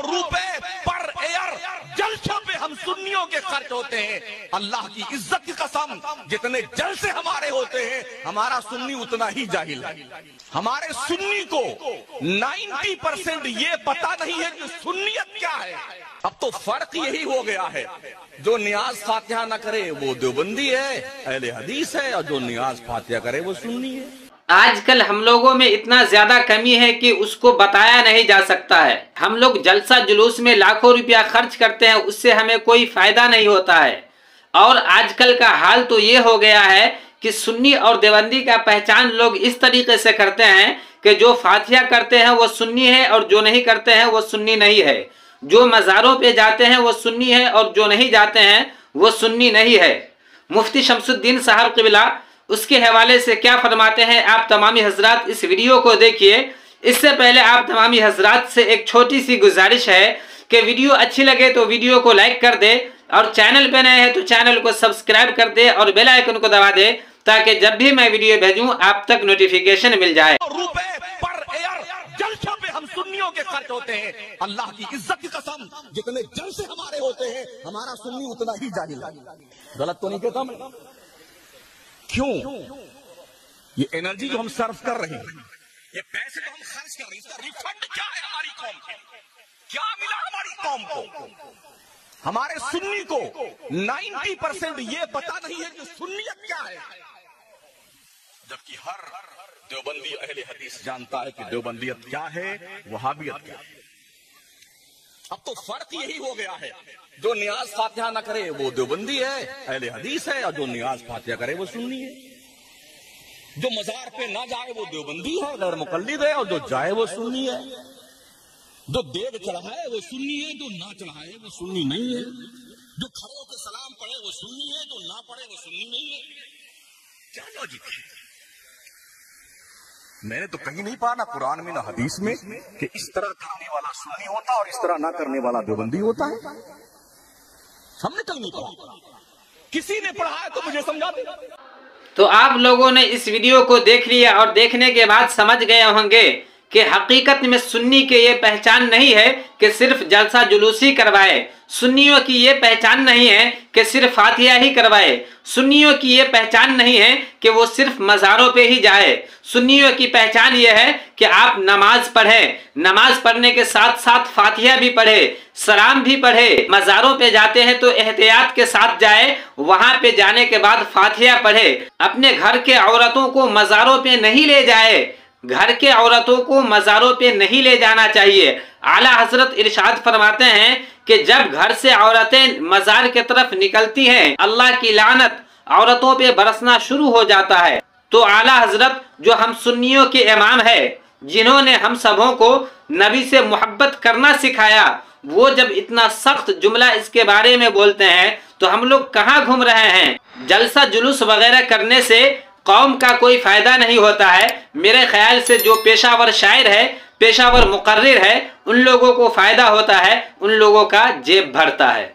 रुपए पर एयर जलसों पे हम सुन्नियों के खर्च होते हैं। अल्लाह की इज्जत की कसम, जितने जलसे हमारे होते हैं, हमारा सुन्नी उतना ही जाहिल है। हमारे सुन्नी को 90% ये पता नहीं है कि सुन्नियत क्या है। अब तो फर्क यही हो गया है, जो नियाज फातिहा न करे वो देवबंदी है, अहले हदीस है, और जो नियाज फातिहा करे वो सुन्नी है। आजकल हम लोगों में इतना ज्यादा कमी है कि उसको बताया नहीं जा सकता है। हम लोग जलसा जुलूस में लाखों रुपया खर्च करते हैं, उससे हमें कोई फायदा नहीं होता है। और आजकल का हाल तो ये हो गया है कि सुन्नी और देवबंदी का पहचान लोग इस तरीके से करते हैं कि जो फातिहा करते हैं वो सुन्नी है और जो नहीं करते हैं वो सुन्नी नहीं है। जो मज़ारों पे जाते हैं वो सुन्नी है और जो नहीं जाते हैं वो सुन्नी नहीं है। मुफ्ती शमसुद्दीन साहब क़िबला उसके हवाले से क्या फरमाते हैं, आप तमामी हजरात इस वीडियो को देखिए। इससे पहले आप तमामी हजरात से एक छोटी सी गुजारिश है कि वीडियो अच्छी लगे तो वीडियो को लाइक कर दे, और चैनल पे नए हैं तो चैनल को सब्सक्राइब कर दे और बेल आइकन को दबा दे, ताकि जब भी मैं वीडियो भेजूं आप तक नोटिफिकेशन मिल जाए। रुपए पर एयर जलसों पे हम सुन्नियों के खर्च होते हैं। अल्लाह की इज्जत की कसम, जितने जलसे हमारे होते हैं, हमारा सुन्नी उतना ही जाहिल है। गलत तो नहीं कहता मैं? क्यों? ये एनर्जी जो हम सर्व कर रहे हैं, ये पैसे जो हम खर्च कर रहे हैं, इसका रिफंड क्या है हमारी कौम को? क्या मिला हमारी कौम को? हमारे सुन्नी को 90% ये पता नहीं है कि सुन्नियत क्या है, जबकि हर देवबंदी अहले हदीस जानता है कि देवबंदियत क्या है, वहाबियत क्या है। अब तो फर्क यही हो गया है, जो नियाज फातिहा न करे वो देवबंदी है, अहले हदीस है, और जो नियाज फातिहा करे वो सुन्नी है। जो मजार पे ना जाए वो देवबंदी है, गैर मुकल्लिद है, और जो जाए वो सुन्नी है। जो देव चढ़ाए वो सुन्नी है, जो ना चढ़ाए वो सुन्नी नहीं है। जो खड़े होकर सलाम पढ़े वो सुन्नी है, जो ना पढ़े वो सुन्नी नहीं है। क्या लॉजिक है? मैंने तो कहीं नहीं पढ़ा, ना कुरान में ना हदीस में, कि इस तरह करने वाला सुन्नी होता और इस तरह ना करने वाला देवबंदी होता है। हमने कहीं नहीं पढ़ा। किसी ने पढ़ा है तो मुझे समझा दे। तो आप लोगों ने इस वीडियो को देख लिया और देखने के बाद समझ गए होंगे कि हकीकत में सुन्नी के ये पहचान नहीं है कि सिर्फ जलसा जुलूसी करवाए। सुन्नियों की ये पहचान नहीं है कि सिर्फ फातिहा ही करवाए। सुन्नियों की ये पहचान नहीं है कि वो सिर्फ मज़ारों पे ही जाए। सुन्नियों की पहचान ये है कि आप नमाज पढ़ें, नमाज पढ़ने के साथ साथ फातिहा भी पढ़े, सलाम भी पढ़े। मज़ारों पे जाते हैं तो एहतियात के साथ जाए, वहां पे जाने के बाद फातिहा पढ़े। अपने घर के औरतों को मज़ारों पे नहीं ले जाए, घर के औरतों को मज़ारों पे नहीं ले जाना चाहिए। आला हजरत इरशाद फरमाते हैं कि जब घर से औरतें मज़ार की तरफ निकलती हैं, अल्लाह की लानत औरतों पे बरसना शुरू हो जाता है। तो आला हजरत जो हम सुन्नियों के इमाम है, जिन्होंने हम सबों को नबी से मोहब्बत करना सिखाया, वो जब इतना सख्त जुमला इसके बारे में बोलते हैं तो हम लोग कहाँ घूम रहे हैं? जलसा जुलूस वगैरह करने से कौम का कोई फायदा नहीं होता है। मेरे ख्याल से जो पेशावर शायर है, पेशावर मुकर्रिर है, उन लोगों को फायदा होता है, उन लोगों का जेब भरता है।